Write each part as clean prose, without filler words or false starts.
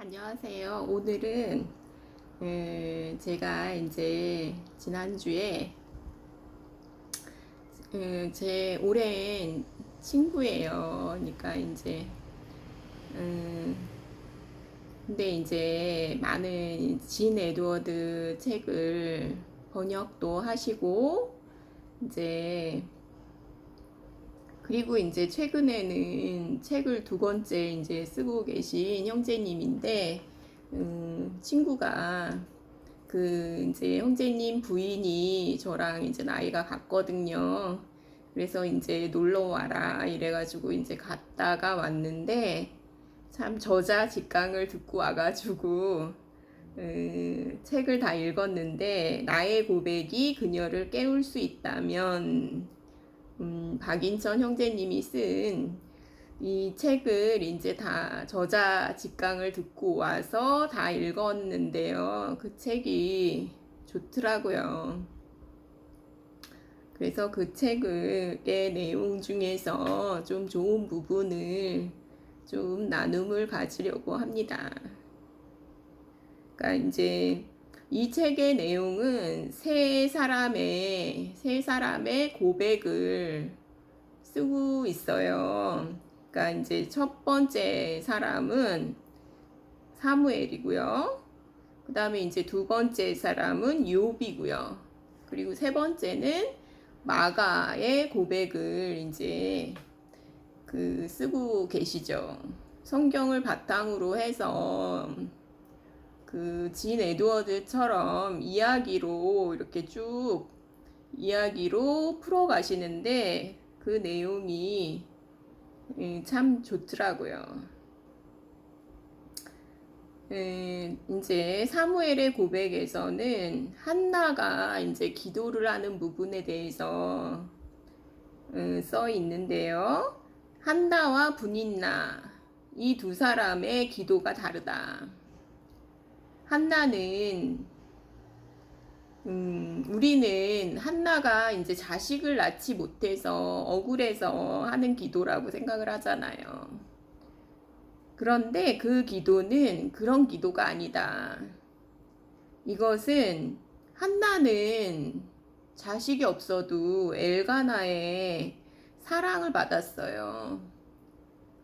안녕하세요. 오늘은 제가 이제 지난주에 제 오랜 친구예요. 그러니까 이제 음, 근데 이제 많은 진 에드워드 책을 번역도 하시고 이제 그리고 이제 최근에는 책을 두 번째 이제 쓰고 계신 형제님인데, 친구가 그 이제 형제님 부인이 저랑 이제 나이가 같거든요. 그래서 이제 놀러 와라 이래가지고 이제 갔다가 왔는데, 참 저자 직강을 듣고 와가지고 책을 다 읽었는데, 나의 고백이 그녀를 깨울 수 있다면 박인천 형제님이 쓴 이 책을 이제 다 저자 직강을 듣고 와서 다 읽었는데요. 그 책이 좋더라고요. 그래서 그 책의 내용 중에서 좀 좋은 부분을 좀 나눔을 가지려고 합니다. 그러니까 이제 이 책의 내용은 세 사람의 고백을 쓰고 있어요. 그러니까 이제 첫 번째 사람은 사무엘이고요. 그 다음에 이제 두 번째 사람은 욥이고요. 그리고 세 번째는 마가의 고백을 이제 쓰고 계시죠. 성경을 바탕으로 해서 그 진 에드워드처럼 이야기로 이렇게 쭉 이야기로 풀어 가시는데 그 내용이 참 좋더라고요. 이제 사무엘의 고백에서는 한나가 이제 기도를 하는 부분에 대해서 써 있는데요. 한나와 분인나 이 두 사람의 기도가 다르다. 한나는 우리는 한나가 이제 자식을 낳지 못해서 억울해서 하는 기도라고 생각을 하잖아요. 그런데 그 기도는 그런 기도가 아니다. 이것은 한나는 자식이 없어도 엘가나의 사랑을 받았어요.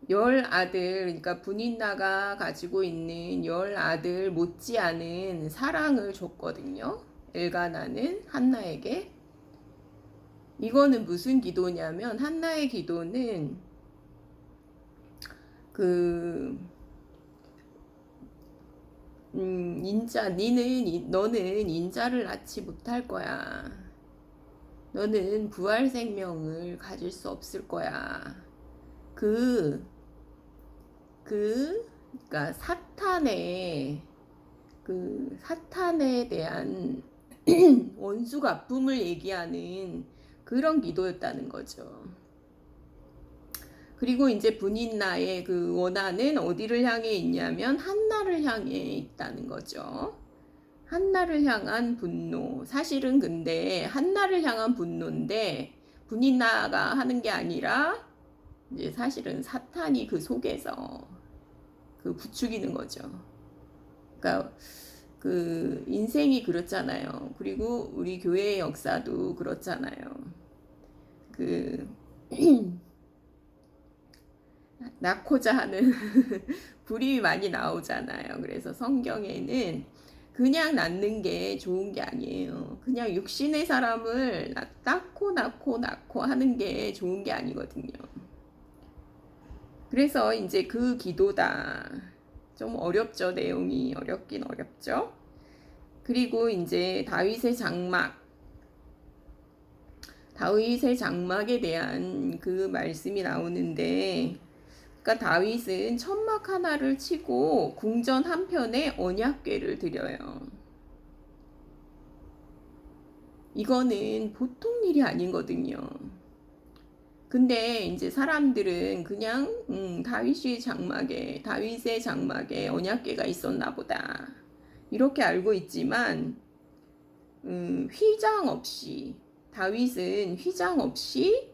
열 아들, 그러니까 분인나가 가지고 있는 열 아들 못지않은 사랑을 줬거든요. 엘가나는 한나에게. 이거는 무슨 기도냐면 한나의 기도는 너는 인자를 낳지 못할 거야. 너는 부활 생명을 가질 수 없을 거야. 그러니까 사탄에 대한 원수 갚음을 얘기하는 그런 기도였다는 거죠. 그리고 이제 분인나의 그 원한은 어디를 향해 있냐면 한나를 향해 있다는 거죠. 한나를 향한 분노. 사실은 근데 한나를 향한 분노인데 분인나가 하는 게 아니라 이제 사실은 사탄이 그 속에서 부추기는 거죠. 그러니까 그 인생이 그렇잖아요. 그리고 우리 교회의 역사도 그렇잖아요. 낳고자 하는 불이 많이 나오잖아요. 그래서 성경에는 그냥 낳는 게 좋은 게 아니에요. 그냥 육신의 사람을 낳고 하는 게 좋은 게 아니거든요. 그래서 이제 그 기도다. 좀 어렵죠. 내용이 어렵긴 어렵죠. 그리고 이제 다윗의 장막에 대한 그 말씀이 나오는데, 그러니까 다윗은 천막 하나를 치고 궁전 한편에 언약궤를 드려요. 이거는 보통 일이 아니거든요. 근데 이제 사람들은 그냥 다윗의 장막에 언약궤가 있었나 보다 이렇게 알고 있지만 다윗은 휘장 없이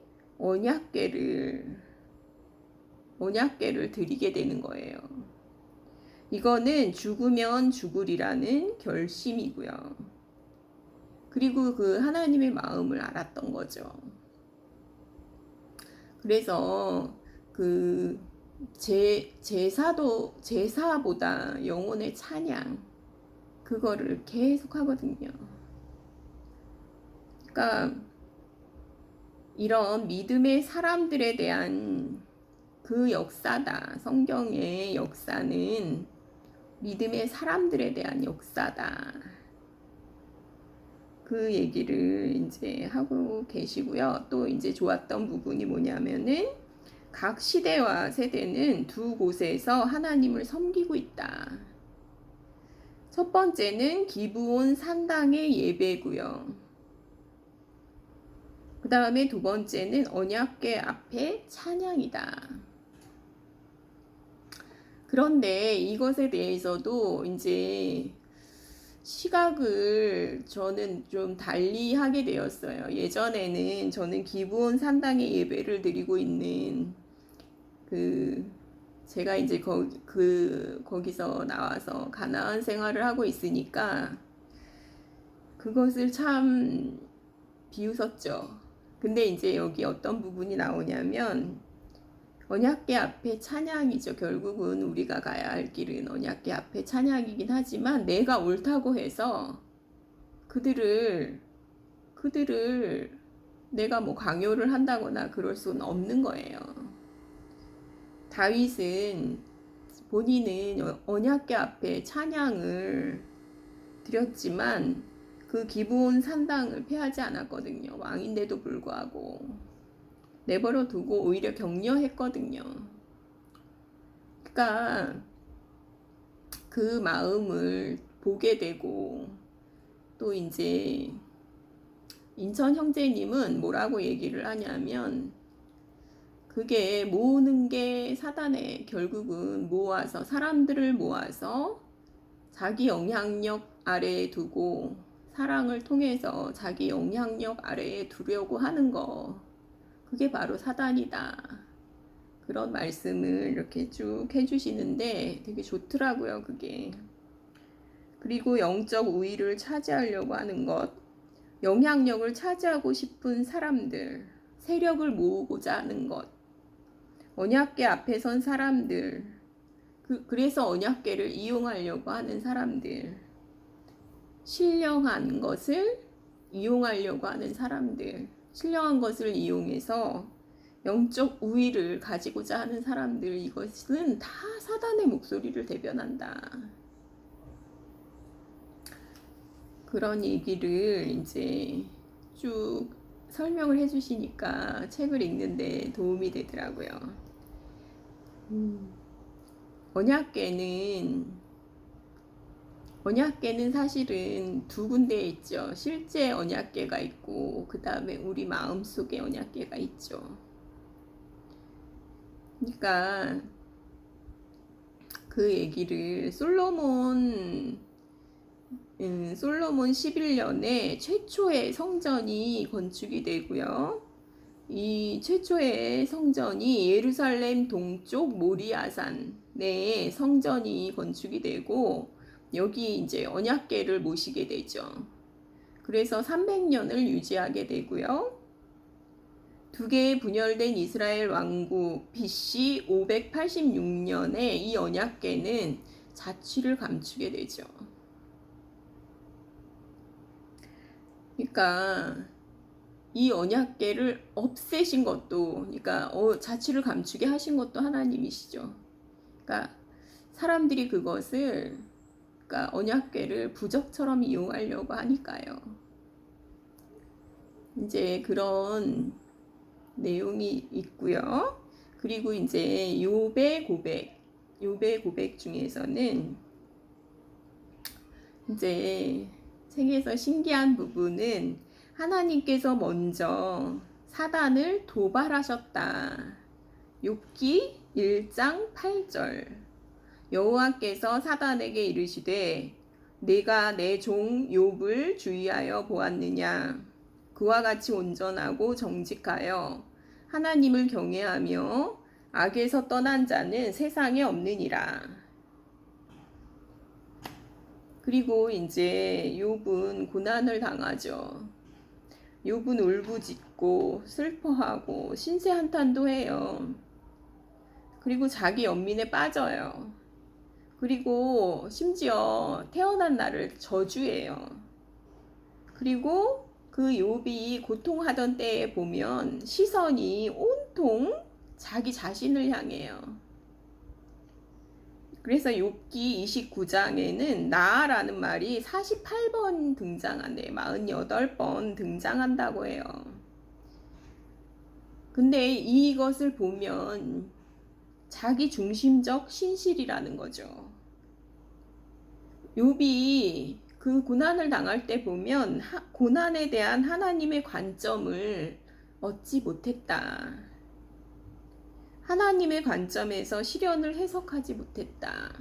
언약궤를 드리게 되는 거예요. 이거는 죽으면 죽으리라는 결심이고요. 그리고 그 하나님의 마음을 알았던 거죠. 그래서 그 제사보다 영혼의 찬양, 그거를 계속 하거든요. 그러니까 이런 믿음의 사람들에 대한 그 역사다. 성경의 역사는 믿음의 사람들에 대한 역사다. 그 얘기를 이제 하고 계시고요. 또 이제 좋았던 부분이 뭐냐면은 각 시대와 세대는 두 곳에서 하나님을 섬기고 있다. 첫 번째는 기브온 산당의 예배고요. 그 다음에 두 번째는 언약궤 앞에 찬양이다. 그런데 이것에 대해서도 이제 시각을 저는 좀 달리 하게 되었어요. 예전에는 저는 기브온 산당의 예배를 드리고 있는 제가 이제 거기서 나와서 가나안 생활을 하고 있으니까 그것을 참 비웃었죠. 근데 이제 여기 어떤 부분이 나오냐면 언약궤 앞에 찬양이죠. 결국은 우리가 가야 할 길은 언약궤 앞에 찬양이긴 하지만 내가 옳다고 해서 그들을 내가 뭐 강요를 한다거나 그럴 수는 없는 거예요. 다윗은 본인은 언약궤 앞에 찬양을 드렸지만 그 기브온 산당을 패하지 않았거든요. 왕인데도 불구하고 내버려 두고 오히려 격려했거든요. 그러니까 그 마음을 보게 되고 또 이제 인천 형제님은 뭐라고 얘기를 하냐면 그게 모으는 게 사단의 결국은 모아서 사람들을 모아서 자기 영향력 아래에 두고 사랑을 통해서 자기 영향력 아래에 두려고 하는 거, 그게 바로 사단이다. 그런 말씀을 이렇게 쭉 해주시는데 되게 좋더라고요, 그게. 그리고 영적 우위를 차지하려고 하는 것, 영향력을 차지하고 싶은 사람들, 세력을 모으고자 하는 것, 언약궤 앞에 선 사람들, 그래서 언약궤를 이용하려고 하는 사람들, 신령한 것을 이용하려고 하는 사람들, 신령한 것을 이용해서 영적 우위를 가지고자 하는 사람들, 이것은 다 사단의 목소리를 대변한다. 그런 얘기를 이제 쭉 설명을 해주시니까 책을 읽는데 도움이 되더라고요. 언약궤는 사실은 두 군데에 있죠. 실제 언약궤가 있고 그 다음에 우리 마음속에 언약궤가 있죠. 그러니까 그 얘기를 솔로몬 11년에 최초의 성전이 건축이 되고요. 이 최초의 성전이 예루살렘 동쪽 모리아산에 성전이 건축이 되고 여기 이제 언약궤를 모시게 되죠. 그래서 300년을 유지하게 되고요. 두 개의 분열된 이스라엘 왕국 BC 586년에 이 언약궤는 자취를 감추게 되죠. 그러니까 이 언약궤를 없애신 것도, 그러니까 자취를 감추게 하신 것도 하나님이시죠. 그러니까 사람들이 그것을, 그러니까 언약궤를 부적처럼 이용하려고 하니까요. 이제 그런 내용이 있고요. 그리고 이제 욥의 고백 중에서는 이제 책에서 신기한 부분은 하나님께서 먼저 사단을 도발하셨다. 욥기 1장 8절. 여호와께서 사단에게 이르시되 내가 내 종 욥을 주의하여 보았느냐. 그와 같이 온전하고 정직하여 하나님을 경외하며 악에서 떠난 자는 세상에 없느니라. 그리고 이제 욥은 고난을 당하죠. 욥은 울부짖고 슬퍼하고 신세한탄도 해요. 그리고 자기 연민에 빠져요. 그리고 심지어 태어난 날을 저주해요. 그리고 그 욥이 고통하던 때에 보면 시선이 온통 자기 자신을 향해요. 그래서 욥기 29장에는 나라는 말이 48번 등장한대요. 48번 등장한다고 해요. 근데 이것을 보면 자기 중심적 신실이라는 거죠. 욥이 그 고난을 당할 때 보면 고난에 대한 하나님의 관점을 얻지 못했다. 하나님의 관점에서 시련을 해석하지 못했다.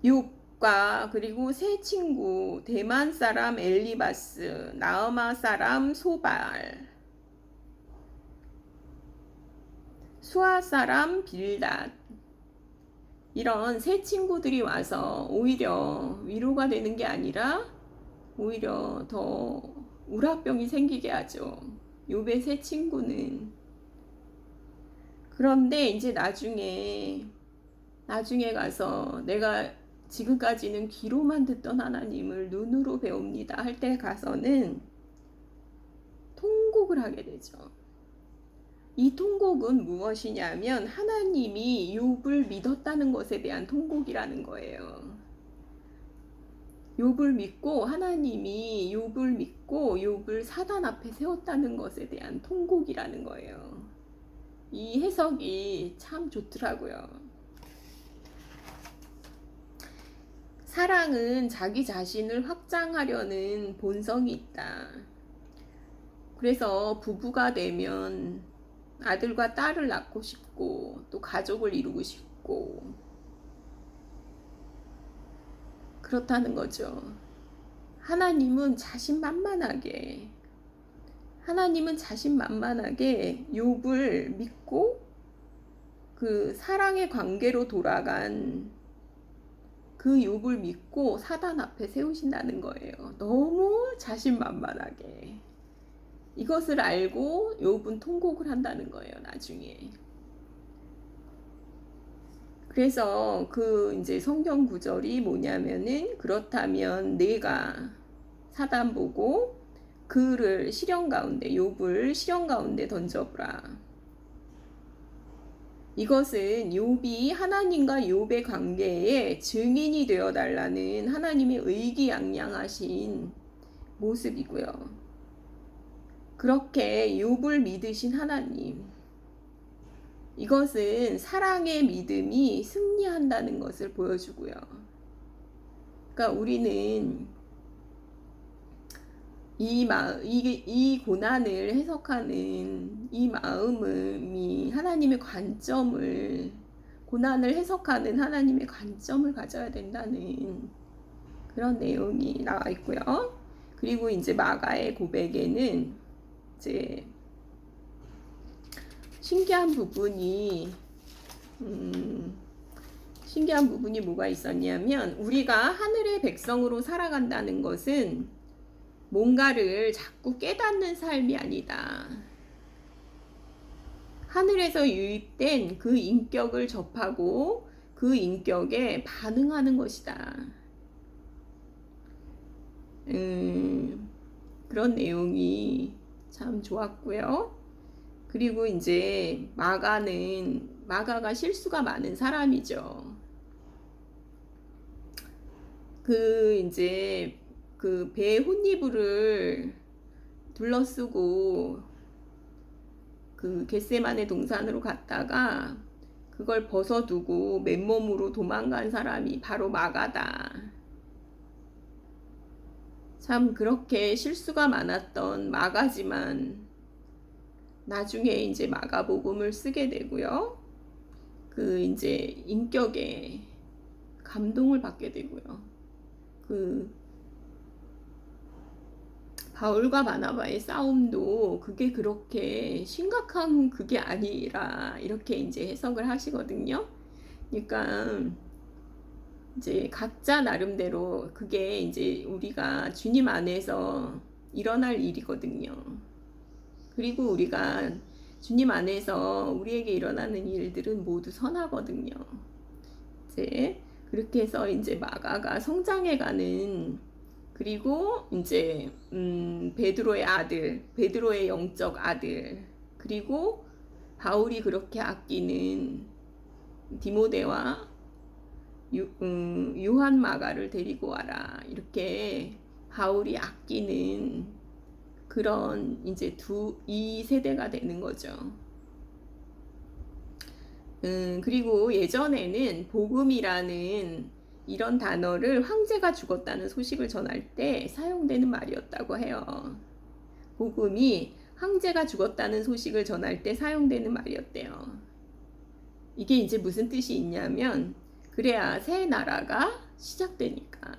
욥과 그리고 세 친구 대만 사람 엘리바스, 나아마 사람 소발, 수아 사람 빌닷, 이런 세 친구들이 와서 오히려 위로가 되는 게 아니라 오히려 더 우라병이 생기게 하죠. 욥의 세 친구는. 그런데 이제 나중에 가서 내가 지금까지는 귀로만 듣던 하나님을 눈으로 배웁니다 할 때 가서는 통곡을 하게 되죠. 이 통곡은 무엇이냐면 하나님이 욥을 믿었다는 것에 대한 통곡이라는 거예요. 욥을 믿고 하나님이 욥을 믿고 욥을 사단 앞에 세웠다는 것에 대한 통곡이라는 거예요. 이 해석이 참 좋더라고요. 사랑은 자기 자신을 확장하려는 본성이 있다. 그래서 부부가 되면 아들과 딸을 낳고 싶고 또 가족을 이루고 싶고 그렇다는 거죠. 하나님은 자신만만하게 욥을 믿고 그 사랑의 관계로 돌아간 그 욥을 믿고 사단 앞에 세우신다는 거예요. 너무 자신만만하게. 이것을 알고 욥은 통곡을 한다는 거예요, 나중에. 그래서 그 이제 성경 구절이 뭐냐면은 그렇다면 내가 사단 보고 그를 시련 가운데 욥을 시련 가운데 던져보라. 이것은 욥이 하나님과 욥의 관계에 증인이 되어 달라는 하나님의 의기양양하신 모습이고요. 그렇게 욥을 믿으신 하나님, 이것은 사랑의 믿음이 승리한다는 것을 보여주고요. 그러니까 우리는 이 고난을 해석하는 이 마음이 하나님의 관점을, 고난을 해석하는 하나님의 관점을 가져야 된다는 그런 내용이 나와 있고요. 그리고 이제 마가의 고백에는 이제 신기한 부분이 뭐가 있었냐면 우리가 하늘의 백성으로 살아간다는 것은 뭔가를 자꾸 깨닫는 삶이 아니다. 하늘에서 유입된 그 인격을 접하고 그 인격에 반응하는 것이다. 그런 내용이 참 좋았고요. 그리고 이제 마가가 실수가 많은 사람이죠. 이제 그 배 혼니부를 둘러쓰고 그 겟세마네 동산으로 갔다가 그걸 벗어두고 맨몸으로 도망간 사람이 바로 마가다. 참 그렇게 실수가 많았던 마가지만 나중에 이제 마가복음을 쓰게 되고요. 그 이제 인격에 감동을 받게 되고요. 그 바울과 바나바의 싸움도 그게 그렇게 심각한 그게 아니라 이렇게 이제 해석을 하시거든요. 그러니까 이제 각자 나름대로 그게 이제 우리가 주님 안에서 일어날 일이거든요. 그리고 우리가 주님 안에서 우리에게 일어나는 일들은 모두 선하거든요. 이제 그렇게 해서 이제 마가가 성장해가는, 그리고 이제 베드로의 아들, 베드로의 영적 아들, 그리고 바울이 그렇게 아끼는 디모데와 요한 마가를 데리고 와라, 이렇게 바울이 아끼는 그런 이제 이 세대가 되는 거죠. 그리고 예전에는 복음이라는 이런 단어를 황제가 죽었다는 소식을 전할 때 사용되는 말이었다고 해요. 복음이 황제가 죽었다는 소식을 전할 때 사용되는 말이었대요. 이게 이제 무슨 뜻이 있냐면, 그래야 새 나라가 시작되니까,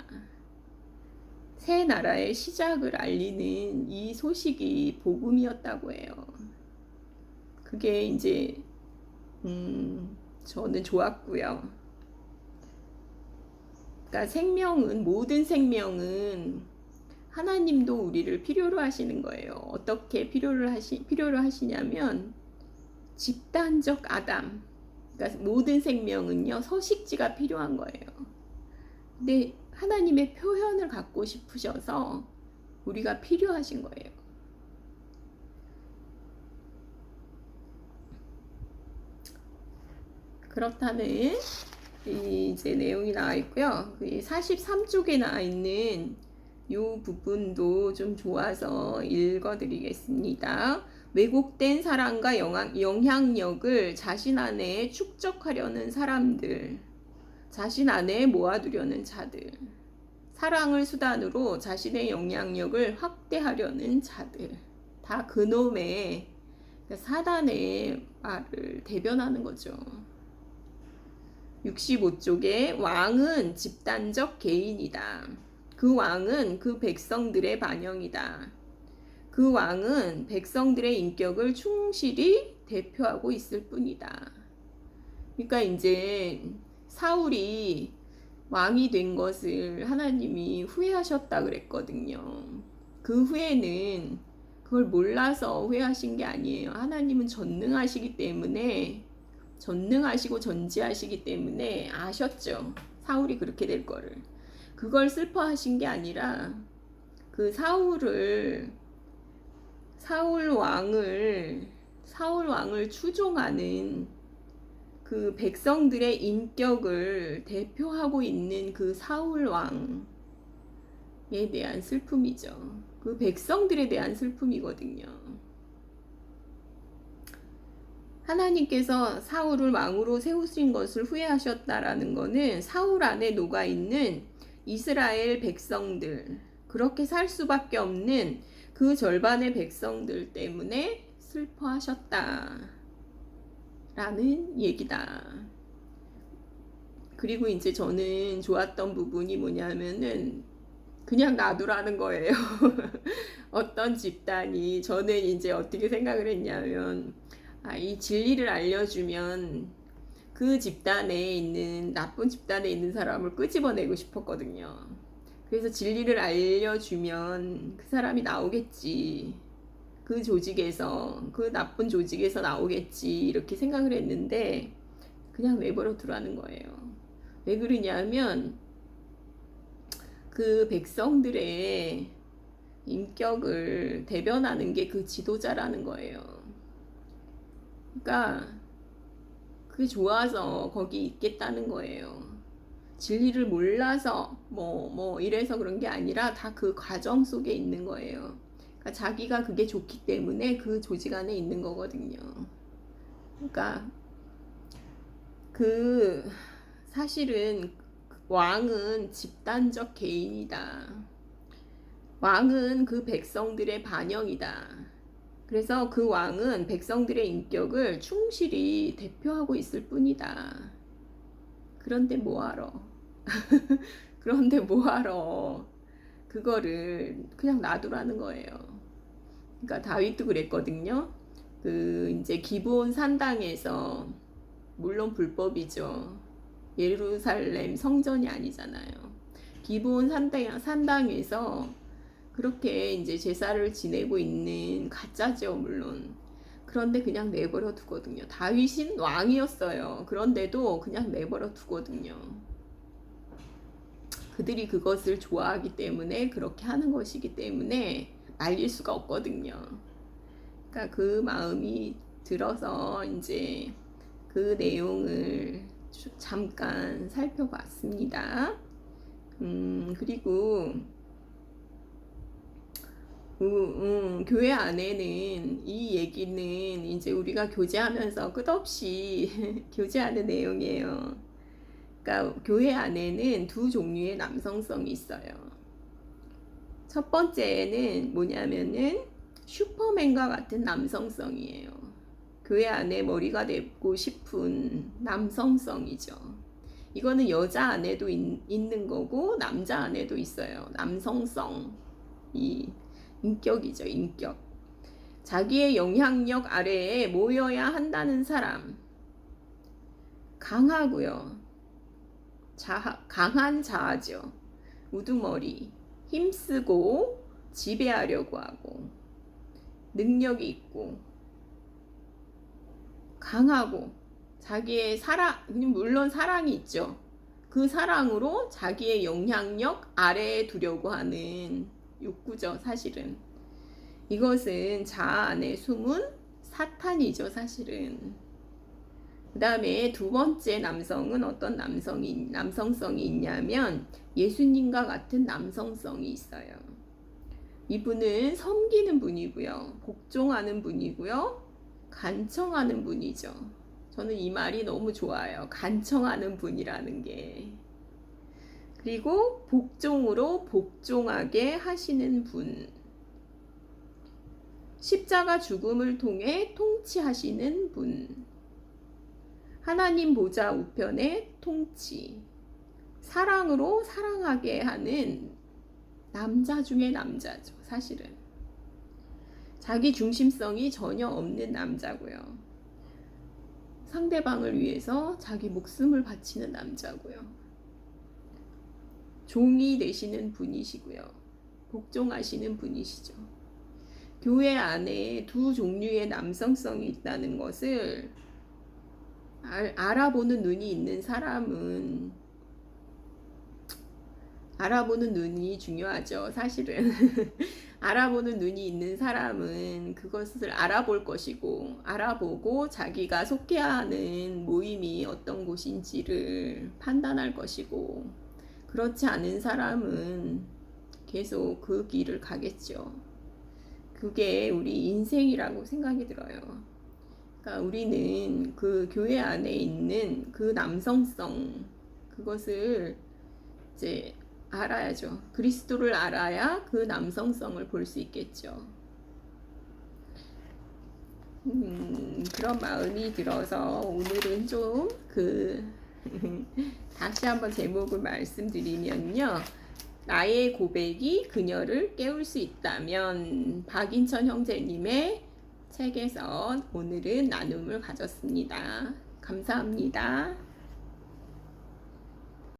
새 나라의 시작을 알리는 이 소식이 복음이었다고 해요. 그게 이제 저는 좋았고요. 그러니까 생명은, 모든 생명은 하나님도 우리를 필요로 하시는 거예요. 어떻게 필요로 하시냐면 집단적 아담. 그러니까 모든 생명은요, 서식지가 필요한 거예요. 근데 하나님의 표현을 갖고 싶으셔서 우리가 필요하신 거예요. 그렇다는 이제 내용이 나와 있고요. 43쪽에 나와 있는 이 부분도 좀 좋아서 읽어드리겠습니다. 왜곡된 사랑과 영향력을 자신 안에 축적하려는 사람들, 자신 안에 모아두려는 자들, 사랑을 수단으로 자신의 영향력을 확대하려는 자들, 다 그놈의 사단의 말을 대변하는 거죠. 65쪽에 왕은 집단적 개인이다. 그 왕은 그 백성들의 반영이다. 그 왕은 백성들의 인격을 충실히 대표하고 있을 뿐이다. 그러니까 이제 사울이 왕이 된 것을 하나님이 후회하셨다 그랬거든요. 그 후회는 그걸 몰라서 후회하신 게 아니에요. 하나님은 전능하시기 때문에, 전능하시고 전지하시기 때문에 아셨죠. 사울이 그렇게 될 거를. 그걸 슬퍼하신 게 아니라 그 사울 왕을 추종하는 그 백성들의 인격을 대표하고 있는 그 사울 왕에 대한 슬픔이죠. 그 백성들에 대한 슬픔이거든요. 하나님께서 사울을 왕으로 세우신 것을 후회하셨다라는 것은 사울 안에 녹아있는 이스라엘 백성들, 그렇게 살 수밖에 없는 그 절반의 백성들 때문에 슬퍼하셨다라는 얘기다. 그리고 이제 저는 좋았던 부분이 뭐냐면은 그냥 놔두라는 거예요. 어떤 집단이, 저는 이제 어떻게 생각을 했냐면, 이 진리를 알려주면 그 집단에 있는, 나쁜 집단에 있는 사람을 끄집어내고 싶었거든요. 그래서 진리를 알려주면 그 사람이 나오겠지. 그 조직에서, 그 나쁜 조직에서 나오겠지. 이렇게 생각을 했는데 그냥 내버려 두라는 거예요. 왜 그러냐면 그 백성들의 인격을 대변하는 게 그 지도자라는 거예요. 그러니까 그게 좋아서 거기 있겠다는 거예요. 진리를 몰라서 뭐 이래서 그런 게 아니라 다 그 과정 속에 있는 거예요. 그러니까 자기가 그게 좋기 때문에 그 조직 안에 있는 거거든요. 그러니까 사실은 왕은 집단적 개인이다. 왕은 그 백성들의 반영이다. 그래서 그 왕은 백성들의 인격을 충실히 대표하고 있을 뿐이다. 그런데 뭐하러? 그런데 뭐하러? 그거를 그냥 놔두라는 거예요. 그러니까 다윗도 그랬거든요. 이제 기브온 산당에서, 물론 불법이죠. 예루살렘 성전이 아니잖아요. 기브온 산당에서 그렇게 이제 제사를 지내고 있는 가짜죠, 물론. 그런데 그냥 내버려 두거든요. 다윗은 왕이었어요. 그런데도 그냥 내버려 두거든요. 그들이 그것을 좋아하기 때문에 그렇게 하는 것이기 때문에 말릴 수가 없거든요. 그러니까 그 마음이 들어서 이제 그 내용을 잠깐 살펴봤습니다. 그리고 교회 안에는 이 얘기는 이제 우리가 교제하면서 끝없이 교제하는 내용이에요. 그러니까 교회 안에는 두 종류의 남성성이 있어요. 첫 번째는 뭐냐면은 슈퍼맨과 같은 남성성이에요. 교회 안에 머리가 되고 싶은 남성성이죠. 이거는 여자 안에도 있는 거고 남자 안에도 있어요. 남성성, 이 인격이죠, 인격. 자기의 영향력 아래에 모여야 한다는 사람. 강하고요. 강한 자아죠. 우두머리, 힘쓰고 지배하려고 하고 능력이 있고 강하고 자기의 사랑, 물론 사랑이 있죠. 그 사랑으로 자기의 영향력 아래에 두려고 하는 욕구죠, 사실은. 이것은 자아 안에 숨은 사탄이죠, 사실은. 그 다음에 두 번째 남성은 어떤 남성성이 있냐면 예수님과 같은 남성성이 있어요. 이분은 섬기는 분이고요. 복종하는 분이고요. 간청하는 분이죠. 저는 이 말이 너무 좋아요. 간청하는 분이라는 게. 그리고 복종으로 복종하게 하시는 분. 십자가 죽음을 통해 통치하시는 분. 하나님 보좌 우편의 통치. 사랑으로 사랑하게 하는 남자 중에 남자죠, 사실은. 자기 중심성이 전혀 없는 남자고요. 상대방을 위해서 자기 목숨을 바치는 남자고요. 종이 되시는 분이시고요. 복종하시는 분이시죠. 교회 안에 두 종류의 남성성이 있다는 것을 알아보는 눈이 있는 사람은, 알아보는 눈이 중요하죠, 사실은. 알아보는 눈이 있는 사람은 그것을 알아볼 것이고, 알아보고 자기가 속해야 하는 모임이 어떤 곳인지를 판단할 것이고, 그렇지 않은 사람은 계속 그 길을 가겠죠. 그게 우리 인생이라고 생각이 들어요. 그러니까 우리는 그 교회 안에 있는 그 남성성, 그것을 이제 알아야죠. 그리스도를 알아야 그 남성성을 볼 수 있겠죠. 그런 마음이 들어서 오늘은 좀 다시 한번 제목을 말씀드리면요. 나의 고백이 그녀를 깨울 수 있다면, 박인천 형제님의 책에서 오늘은 나눔을 가졌습니다. 감사합니다.